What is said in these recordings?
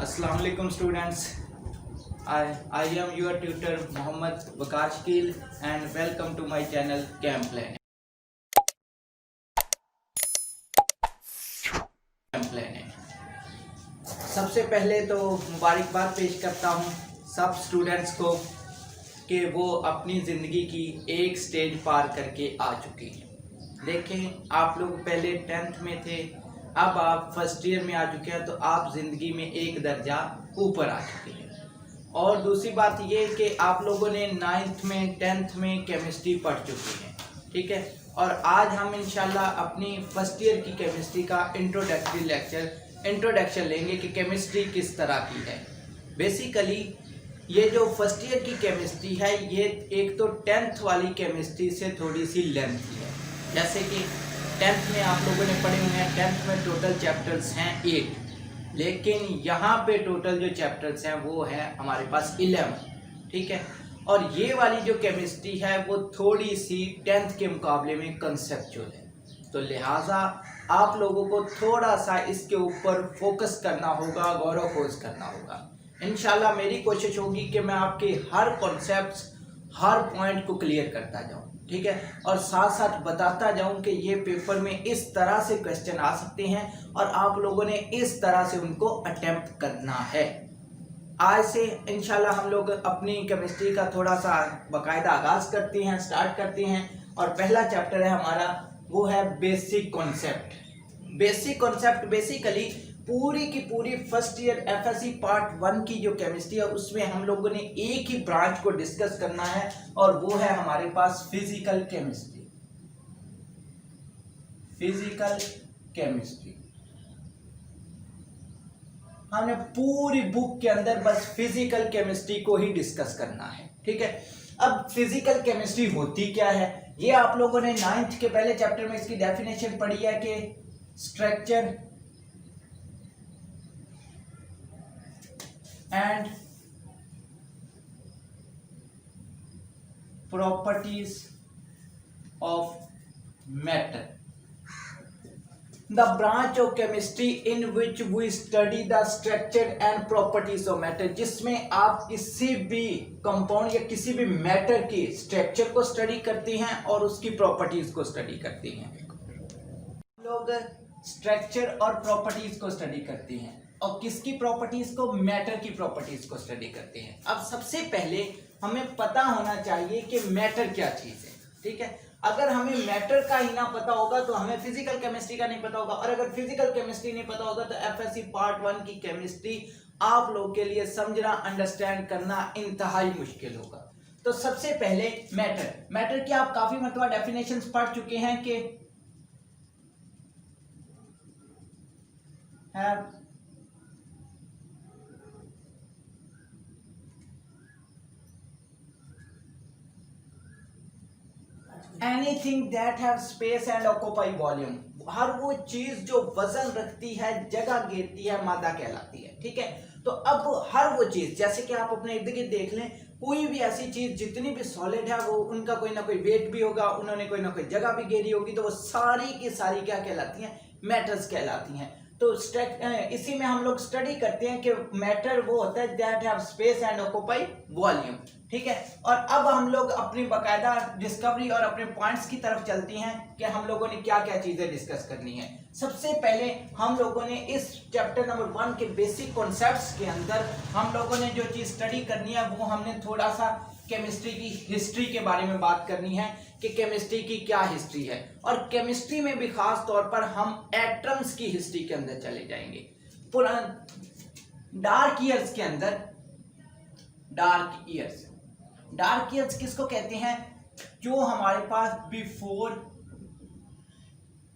Assalamu alaikum students. I am your tutor Muhammad Waqar Shakil and welcome to my channel Camp Planning. सबसे पहले तो मुबारकबाद पेश करता हूँ सब स्टूडेंट्स को कि वो अपनी ज़िंदगी की एक स्टेज पार करके आ चुके हैं। देखें, आप लोग पहले 10th में थे, अब आप फर्स्ट ईयर में आ चुके हैं, तो आप ज़िंदगी में एक दर्जा ऊपर आ चुके हैं। और दूसरी बात ये कि आप लोगों ने 9th में 10th में केमिस्ट्री पढ़ चुके हैं, ठीक है। और आज हम इंशाल्लाह अपनी फर्स्ट ईयर की केमिस्ट्री का इंट्रोडक्शन लेंगे कि केमिस्ट्री किस तरह की है। बेसिकली ये जो फर्स्ट ईयर की केमिस्ट्री है, ये एक तो 10th वाली केमिस्ट्री से थोड़ी सी लेंथी है। जैसे कि 10th में आप लोगों ने पढ़े हुए हैं, 10th में टोटल चैप्टर्स हैं 8, लेकिन यहाँ पे टोटल जो चैप्टर्स हैं वो है हमारे पास 11, ठीक है। और ये वाली जो केमिस्ट्री है वो थोड़ी सी 10th के मुकाबले में कंसेप्चुअल है, तो लिहाजा आप लोगों को थोड़ा सा इसके ऊपर फोकस करना होगा, गौर खोज करना होगा। इंशाल्लाह मेरी कोशिश होगी कि मैं आपके हर कॉन्सेप्ट्स, हर पॉइंट को क्लियर करता जाऊं, ठीक है। और साथ साथ बताता जाऊं कि ये पेपर में इस तरह से क्वेश्चन आ सकते हैं और आप लोगों ने इस तरह से उनको अटेम्प्ट करना है। आज से इंशाल्लाह हम लोग अपनी केमिस्ट्री का थोड़ा सा बाकायदा आगाज़ करते हैं, स्टार्ट करते हैं। और पहला चैप्टर है हमारा, वो है basic concept. Basic concept basically पूरी की पूरी फर्स्ट ईयर एफएससी पार्ट 1 की जो केमिस्ट्री है उसमें हम लोगों ने एक ही ब्रांच को डिस्कस करना है, और वो है हमारे पास फिजिकल केमिस्ट्री। फिजिकल केमिस्ट्री हमने पूरी बुक के अंदर बस फिजिकल केमिस्ट्री को ही डिस्कस करना है, ठीक है। अब फिजिकल केमिस्ट्री होती क्या है, ये आप लोगों ने 9th के पहले चैप्टर में इसकी डेफिनेशन पढ़ी है कि structure and properties of matter, the branch of chemistry in which we study the structure and properties of matter, जिसमें आप किसी भी कंपाउंड या किसी भी मैटर की स्ट्रक्चर को स्टडी करते हैं और उसकी प्रॉपर्टीज को स्टडी करते हैं। लोग स्ट्रक्चर और प्रॉपर्टीज को स्टडी करते हैं, और किसकी प्रॉपर्टीज को? मैटर की प्रॉपर्टीज को स्टडी करते हैं। अब सबसे पहले हमें पता होना चाहिए कि मैटर क्या चीज है, ठीक है। अगर हमें मैटर का ही ना पता होगा तो हमें फिजिकल केमिस्ट्री का नहीं पता होगा, और अगर फिजिकल केमिस्ट्री नहीं पता होगा तो एफएससी पार्ट 1 की केमिस्ट्री आप लोग के लिए समझना, अंडरस्टैंड करना इंतहाई मुश्किल होगा। तो सबसे पहले मैटर की आप काफी मतलब डेफिनेशंस पढ़ चुके हैं कि anything that have space and occupy volume, हर वो चीज जो वजन रखती है, जगह घेरती है, मादा कहलाती है, ठीक है। तो अब हर वो चीज, जैसे कि आप अपने इर्द गिर्द देख लें, कोई भी ऐसी चीज जितनी भी सॉलिड है वो उनका कोई ना कोई वेट भी होगा, उन्होंने कोई ना कोई जगह भी घेरी होगी, तो वो सारी की सारी क्या कहलाती हैं? मैटर्स कहलाती हैं। तो इसी में हम लोग स्टडी करते हैं कि मैटर वो होता है that have space and occupy volume, ठीक है। और अब हम लोग अपनी बाकायदा डिस्कवरी और अपने पॉइंट्स की तरफ चलती हैं कि हम लोगों ने क्या क्या चीजें डिस्कस करनी है। सबसे पहले हम लोगों ने इस चैप्टर नंबर 1 के बेसिक कॉन्सेप्ट्स के अंदर हम लोगों ने जो चीज स्टडी करनी है वो हमने थोड़ा सा केमिस्ट्री की हिस्ट्री के बारे में बात करनी है कि केमिस्ट्री की क्या हिस्ट्री है, और केमिस्ट्री में भी खास तौर पर हम एटम्स की हिस्ट्री के अंदर चले जाएंगे। डार्क ईयर्स के अंदर, डार्क ईयर्स किसको कहते हैं? जो हमारे पास बिफोर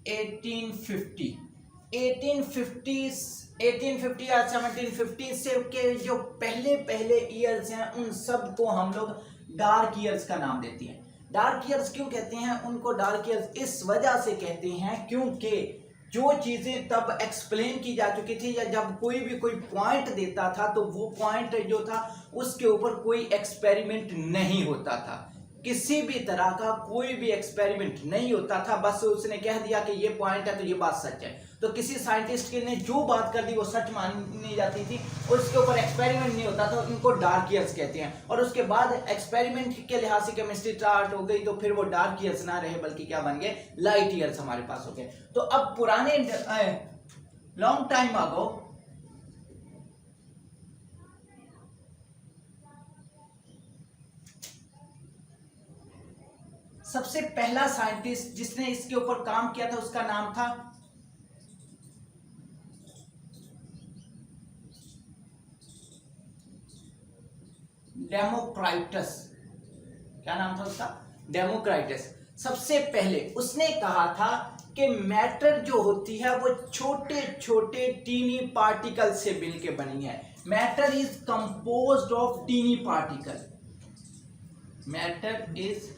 1850 या 1750 से के जो पहले ईयर्स हैं उन सब को हम लोग डार्क ईयर्स का नाम देते हैं। डार्क ईयर्स क्यों कहते हैं उनको? डार्क ईयर्स इस वजह से कहते हैं क्योंकि जो चीज़ें तब एक्सप्लेन की जा चुकी थी, या जब कोई भी कोई पॉइंट देता था तो वो पॉइंट जो था उसके ऊपर कोई एक्सपेरिमेंट नहीं होता था, किसी भी तरह का कोई भी एक्सपेरिमेंट नहीं होता था, बस उसने कह दिया कि ये पॉइंट है तो ये बात सच है। तो किसी साइंटिस्ट के ने जो बात कर दी वो सच मानी जाती थी और उसके ऊपर एक्सपेरिमेंट नहीं होता था, इनको डार्क ईयर्स कहते हैं। और उसके बाद एक्सपेरिमेंट के लिहाज से केमिस्ट्री स्टार्ट हो गई, तो फिर वो डार्क ईयर्स ना रहे बल्कि क्या बन गए, लाइट ईयर्स हमारे पास हो गए। तो अब पुराने लॉन्ग टाइम अगो सबसे पहला साइंटिस्ट जिसने इसके ऊपर काम किया था उसका नाम था डेमोक्राइटस। क्या नाम था उसका? डेमोक्राइटस। सबसे पहले उसने कहा था कि मैटर जो होती है वो छोटे छोटे टीनी पार्टिकल से मिलकर बनी है। Matter is composed of teeny particle. Matter is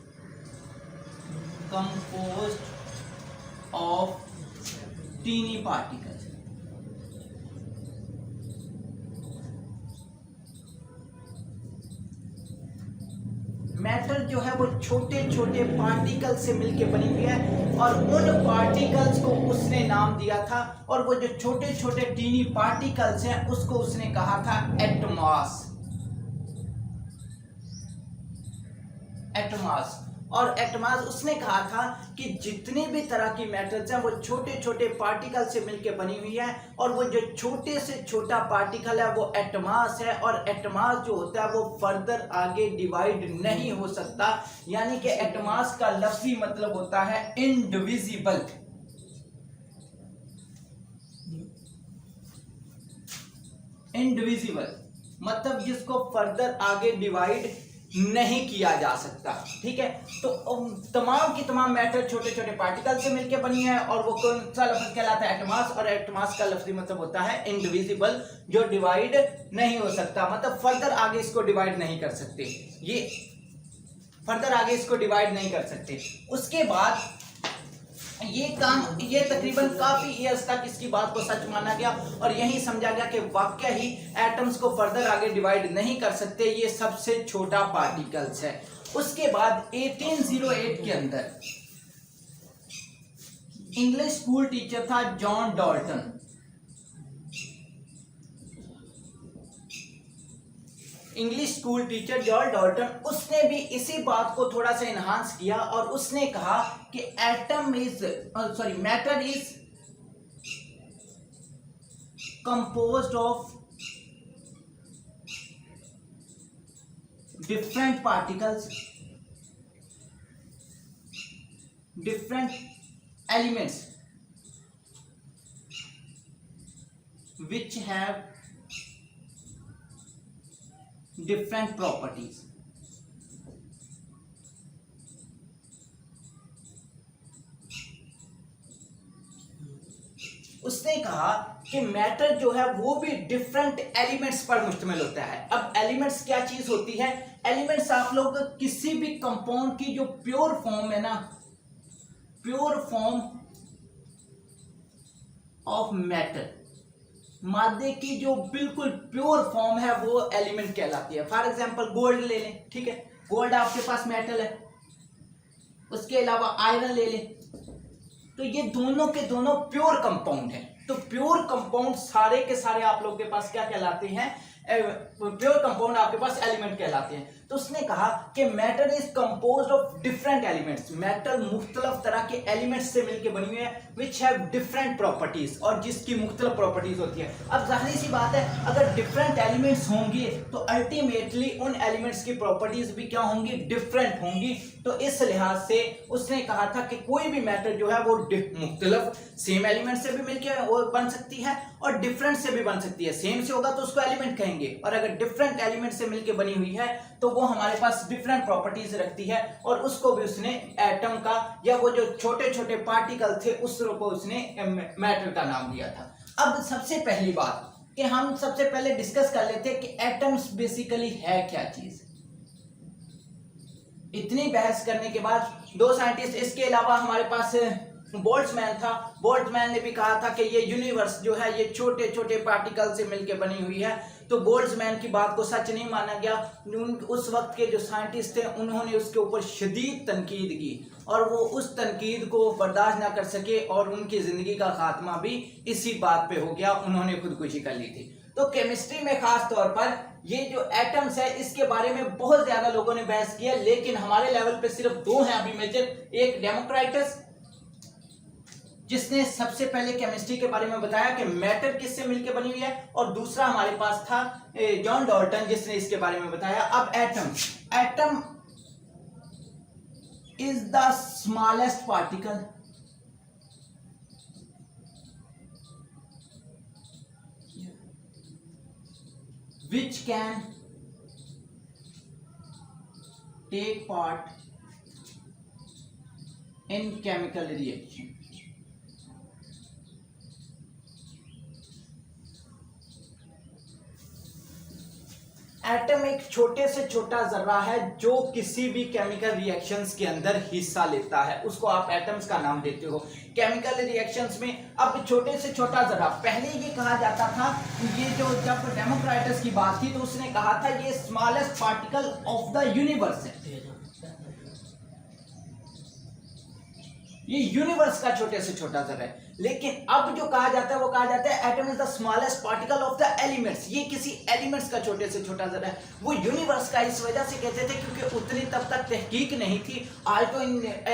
composed of teeny particles। Matter जो है वो छोटे छोटे पार्टिकल से मिलके बनी हुई है और उन पार्टिकल्स को उसने नाम दिया था, और वो जो छोटे छोटे टीनी पार्टिकल्स हैं उसको उसने कहा था एटमॉस। एटमॉस। और एटमॉस उसने कहा था कि जितने भी तरह की मैटर्स हैं वो छोटे छोटे पार्टिकल से मिलकर बनी हुई है, और वो जो छोटे से छोटा पार्टिकल है वो एटमॉस है, और एटमॉस जो होता है वो फर्दर आगे डिवाइड नहीं हो सकता। यानी कि एटमॉस का लफ्जी मतलब होता है इनडिविजिबल। इनडिविजिबल मतलब जिसको फर्दर आगे डिवाइड नहीं किया जा सकता। ठीक है, तो तमाम की तमाम मैटर छोटे छोटे पार्टिकल से मिलकर बनी है, और वो कौन सा लफ्ज कहलाता है? एटमॉस। और एटमॉस का लफ्जी मतलब होता है इनडिविजिबल, जो डिवाइड नहीं हो सकता, मतलब फर्दर आगे इसको डिवाइड नहीं कर सकते, ये फर्दर आगे इसको डिवाइड नहीं कर सकते। उसके बाद ये तकरीबन काफी ईयर्स तक इसकी बात को सच माना गया, और यही समझा गया कि वाकई ही एटम्स को फर्दर आगे डिवाइड नहीं कर सकते, ये सबसे छोटा पार्टिकल्स है। उसके बाद 1808 के अंदर इंग्लिश स्कूल टीचर था John Dalton. English school teacher John Dalton, उसने भी इसी बात को थोड़ा सा एनहांस किया, और उसने कहा कि matter is composed of different particles, different elements which have different properties। उसने कहा कि मैटर जो है वो भी डिफरेंट एलिमेंट्स पर मुश्तमिल होता है। अब एलिमेंट्स क्या चीज होती है? एलिमेंट्स आप लोग किसी भी कंपाउंड की जो प्योर फॉर्म है ना, प्योर फॉर्म ऑफ मैटर, मादे की जो बिल्कुल प्योर फॉर्म है वो एलिमेंट कहलाती है। फॉर एग्जांपल गोल्ड ले लें, ठीक है, गोल्ड आपके पास मेटल है, उसके अलावा आयरन ले लें, तो ये दोनों के दोनों प्योर कंपाउंड हैं। तो प्योर कंपाउंड सारे के सारे आप लोग के पास क्या कहलाते हैं? प्योर कंपाउंड आपके पास एलिमेंट कहलाते हैं। तो उसने कहा कि matter is composed of different elements. Matter मुख्तलिफ तरह के एलिमेंट्स से मिलकर बनी हुई है, विच हैव डिफरेंट प्रॉपर्टीज, और जिसकी मुख्तलिफ प्रॉपर्टीज होती है। अब जाहिर सी बात है, अगर डिफरेंट एलिमेंट्स होंगे तो अल्टीमेटली उन एलिमेंट्स की प्रॉपर्टीज भी क्या होंगी? डिफरेंट होंगी। तो इस लिहाज से उसने कहा था कि कोई भी मैटर जो है वो मुख्तलिफ सेम एलिमेंट से भी मिलकर बन सकती है और डिफरेंट से भी बन सकती है। सेम से होगा तो उसको एलिमेंट कहेंगे, और अगर डिफरेंट एलिमेंट से मिलकर बनी हुई है तो वो हमारे पास डिफरेंट प्रॉपर्टीज रखती है, और उसको भी उसने एटम का, या वो जो छोटे छोटे पार्टिकल थे उसको उसने मैटर का नाम दिया था। अब सबसे पहली बात कि हम सबसे पहले डिस्कस कर लेते हैं कि एटम्स बेसिकली है क्या चीज। इतनी बहस करने के बाद दो साइंटिस्ट, इसके अलावा हमारे पास बोल्ट्जमैन था, बोल्ट्जमैन ने भी कहा था कि ये यूनिवर्स जो है ये छोटे छोटे पार्टिकल से मिलकर बनी हुई है। तो बोल्ट्जमैन की बात को सच नहीं माना गया। उस वक्त के जो साइंटिस्ट थे उन्होंने उसके ऊपर शदीद तनकीद की और वो उस तनकीद को बर्दाश्त ना कर सके और उनकी ज़िंदगी का खात्मा भी इसी बात पे हो गया, उन्होंने खुदकुशी कर ली थी। तो केमिस्ट्री में खास तौर पर ये जो एटम्स है इसके बारे में बहुत ज़्यादा लोगों ने बहस किया, लेकिन हमारे लेवल पे सिर्फ दो हैं अभी मेजर, एक डेमोक्राइटस जिसने सबसे पहले केमिस्ट्री के बारे में बताया कि मैटर किससे मिलकर बनी हुई है, और दूसरा हमारे पास था जॉन डॉल्टन जिसने इसके बारे में बताया। अब atom is the smallest particle which can take part in chemical reaction। Atom एक छोटे से छोटा जर्रा है जो किसी भी केमिकल रिएक्शंस के अंदर हिस्सा लेता है, उसको आप एटम्स का नाम देते हो केमिकल रिएक्शंस में। अब छोटे से छोटा जर्रा, पहले ये कहा जाता था, ये जो जब डेमोक्राइटस की बात थी तो उसने कहा था ये smallest particle of the universe है, ये यूनिवर्स का छोटे से छोटा जर्रा है। लेकिन अब जो कहा जाता है वो कहा जाता है atom is the smallest particle of the elements, ये किसी एलिमेंट्स का छोटे से छोटा जर्रा है। वो यूनिवर्स का इस वजह से कहते थे क्योंकि उतनी तब तक तहकीक नहीं थी। आज तो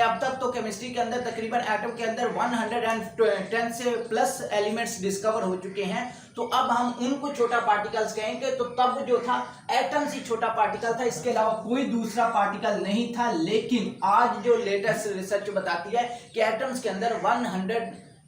अब तक तो केमिस्ट्री के अंदर तकरीबन एटम के अंदर 110 से प्लस एलिमेंट्स डिस्कवर हो चुके हैं, तो अब हम उनको छोटा पार्टिकल्स कहेंगे। तो तब जो था एटम ही छोटा पार्टिकल था, इसके अलावा कोई दूसरा पार्टिकल नहीं था। लेकिन आज जो लेटेस्ट रिसर्च बताती है कि एटम्स के अंदर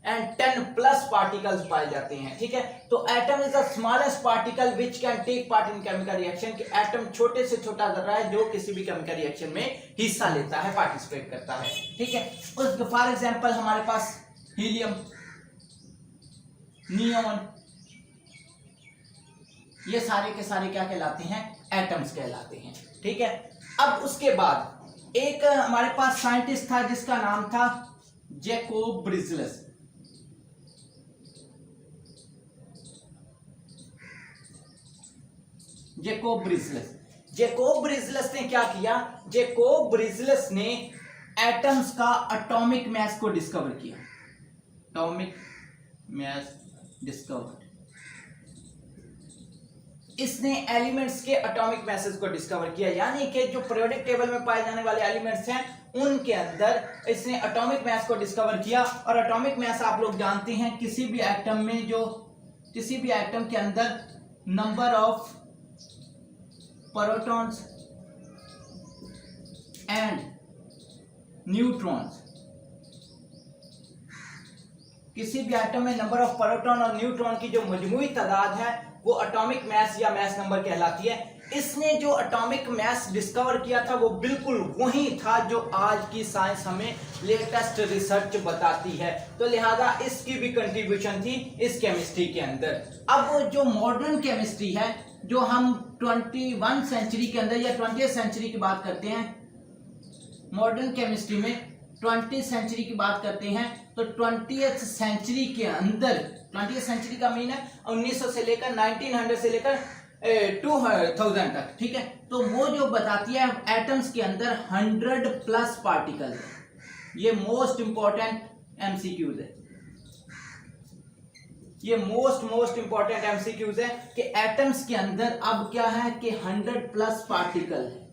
110 प्लस पार्टिकल्स पाए जाते हैं, ठीक है। तो atom is the smallest particle which can take part in chemical reaction, कि एटम छोटे से छोटा जर्रा है जो किसी भी केमिकल रिएक्शन में हिस्सा लेता है, पार्टिसिपेट करता है, ठीक है। उस फॉर एग्जांपल हमारे पास हीलियम, नियॉन, ये सारे के सारे क्या कहलाते हैं, एटम्स कहलाते हैं, ठीक है। अब उसके बाद एक हमारे पास साइंटिस्ट था जिसका नाम था जैकोब ब्रिजलस। जैकोब ब्रिजलस ने क्या किया, जैकोब ब्रिजलस ने एटम्स का एटॉमिक मास को डिस्कवर किया, एटॉमिक मास डिस्कवर्ड। इसने एलिमेंट्स के एटॉमिक मैसेज को डिस्कवर किया, यानी कि जो पीरियोडिक टेबल में पाए जाने वाले एलिमेंट्स हैं उनके अंदर इसने एटॉमिक मास को डिस्कवर किया। और एटॉमिक मास आप लोग जानते हैं किसी भी एटम में, जो किसी भी एटम के अंदर number of protons and neutrons, किसी भी एटम में नंबर ऑफ प्रोटॉन और न्यूट्रॉन की जो मजमूई तादाद है वो एटॉमिक मास या मास नंबर कहलाती है। इसने जो एटॉमिक मास डिस्कवर किया था वो बिल्कुल वही था जो आज की साइंस हमें लेटेस्ट रिसर्च बताती है, तो लिहाजा इसकी भी कंट्रीब्यूशन थी इस केमिस्ट्री के अंदर। अब जो मॉडर्न केमिस्ट्री है, जो हम 21 सेंचुरी के अंदर या 20th सेंचुरी की बात करते हैं, मॉडर्न केमिस्ट्री में 20th सेंचुरी की बात करते हैं, तो 20th सेंचुरी के अंदर, 20th सेंचुरी का मीन है 1900 से लेकर 1900 से लेकर 2000 तक, ठीक है। तो वो जो बताती है एटम्स के अंदर 100 प्लस पार्टिकल है। ये मोस्ट इंपॉर्टेंट एमसीक्यूज है, ये मोस्ट इंपॉर्टेंट एमसीक्यूज है कि एटम्स के अंदर अब क्या है कि 100 प्लस पार्टिकल है,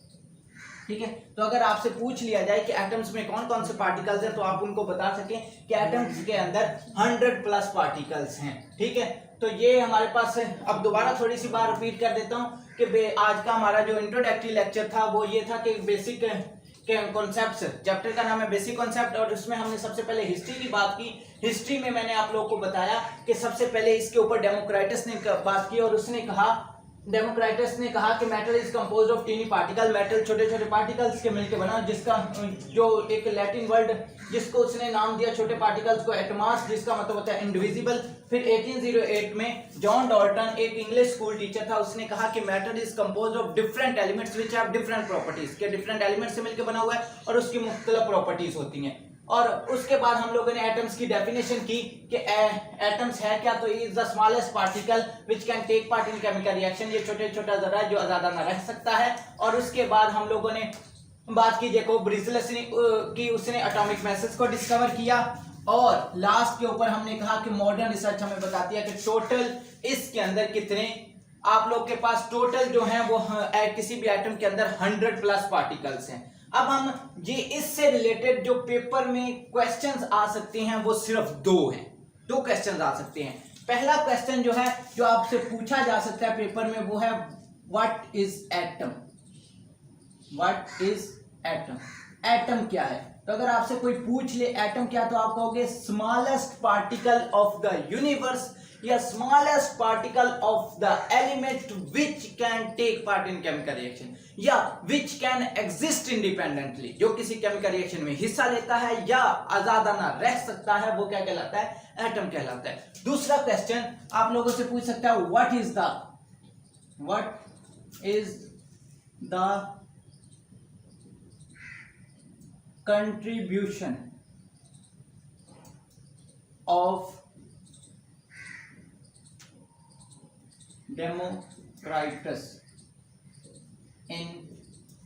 ठीक है। तो अगर आपसे पूछ लिया जाए कि एटम्स में कौन कौन से पार्टिकल्स हैं तो आप उनको बता सकें कि एटम्स के अंदर 100 प्लस पार्टिकल्स हैं, ठीक है। तो ये हमारे पास है। अब दोबारा थोड़ी सी बार रिपीट कर देता हूं कि आज का हमारा जो इंट्रोडक्टरी लेक्चर था वो ये था कि बेसिक के कॉन्सेप्ट्स, चैप्टर का नाम है बेसिक कॉन्सेप्ट, और उसमें हमने सबसे पहले हिस्ट्री की बात की। हिस्ट्री में मैंने आप लोगों को बताया कि सबसे पहले इसके ऊपर डेमोक्राइटस ने बात की और उसने कहा, डेमोक्राइटस ने कहा कि metal is composed of teeny particle, metal छोटे छोटे पार्टिकल्स के मिलकर बना, जिसका जो एक लैटिन वर्ड जिसको उसने नाम दिया छोटे पार्टिकल्स को एटमास, जिसका मतलब होता है इनडिविजिबल। फिर 1808 में जॉन डॉल्टन एक इंग्लिश स्कूल टीचर था, उसने कहा कि metal is composed of different elements which have different properties, के डिफरेंट एलिमेंट्स से मिलकर बना हुआ है और उसकी मुख्तलिफ प्रॉपर्टीज होती हैं। और उसके बाद हम लोगों ने एटम्स की डेफिनेशन की कि एटम्स है क्या, तो is the smallest particle which can take part in chemical reaction, ये छोटे छोटा जरा जो ज्यादा ना रह सकता है। और उसके बाद हम लोगों ने बात की जैकोब ब्रिसलस की, उसने एटॉमिक मैसेज को डिस्कवर किया। और लास्ट के ऊपर हमने कहा कि मॉडर्न रिसर्च हमें बताती है कि टोटल इसके अंदर कितने आप लोग के पास टोटल जो है वो किसी भी एटम के अंदर 100+ पार्टिकल्स हैं। अब हम ये इससे रिलेटेड जो पेपर में क्वेश्चंस आ सकते हैं वो सिर्फ दो हैं, दो क्वेश्चंस आ सकते हैं। पहला क्वेश्चन जो है जो आपसे पूछा जा सकता है पेपर में वो है what is atom, what is atom, atom क्या है। तो अगर आपसे कोई पूछ ले एटम क्या, तो आप कहोगे smallest particle of the universe या smallest particle of the element which can take part in chemical reaction या विच कैन एग्जिस्ट इंडिपेंडेंटली, जो किसी केमिकल रिएक्शन में हिस्सा लेता है या आजादाना रह सकता है, वो क्या कहलाता है, एटम कहलाता है। दूसरा क्वेश्चन आप लोगों से पूछ सकता है what is the contribution of Democritus in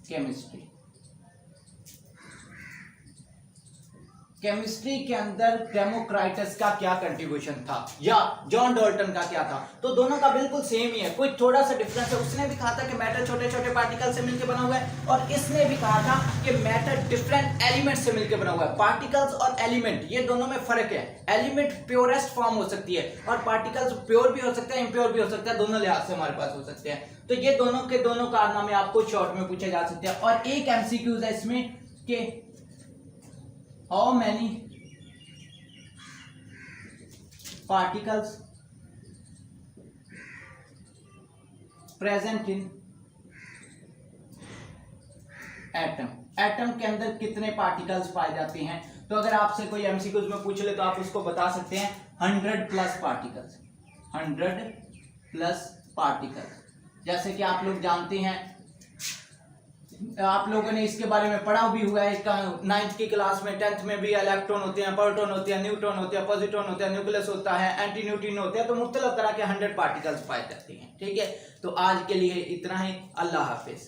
chemistry। Chemistry के अंदर डेमोक्राइटस का क्या कंट्रीब्यूशन था या जॉन डाल्टन का क्या था, तो दोनों का बिल्कुल सेम ही है, कोई थोड़ा सा डिफरेंस है। उसने भी कहा था कि मैटर छोटे छोटे पार्टिकल से मिलकर बना हुआ है और इसने भी कहा था कि मैटर डिफरेंट एलिमेंट से मिलकर बना हुआ है। पार्टिकल्स और एलिमेंट ये दोनों में फर्क है, एलिमेंट प्योरेस्ट फॉर्म हो सकती है और पार्टिकल्स प्योर भी हो सकता है, इम्प्योर भी हो सकता है, दोनों लिहाज से हमारे पास हो सकते हैं। तो ये दोनों के दोनों कारनामे आपको शॉर्ट में पूछे जा सकते हैं। और एक एमसीक्यूज है इसमें कि how many particles present in atom, atom के अंदर कितने पार्टिकल्स पाए जाते हैं। तो अगर आपसे कोई एमसीक्यूज में पूछ ले तो आप उसको बता सकते हैं 100+ पार्टिकल्स, 100+ पार्टिकल्स। जैसे कि आप लोग जानते हैं, आप लोगों ने इसके बारे में पढ़ा भी हुआ है 9th की क्लास में, 10th में भी। इलेक्ट्रॉन होते हैं, प्रोटॉन होते हैं, न्यूट्रॉन होते हैं, पॉजिट्रॉन होते हैं, न्यूक्लियस होता है, एंटी न्यूट्रिनो होते हैं, तो मुख्तलिफ तरह के 100 पार्टिकल्स पाए जाते हैं। ठीक है, तो आज के लिए इतना ही, अल्लाह हाफिज।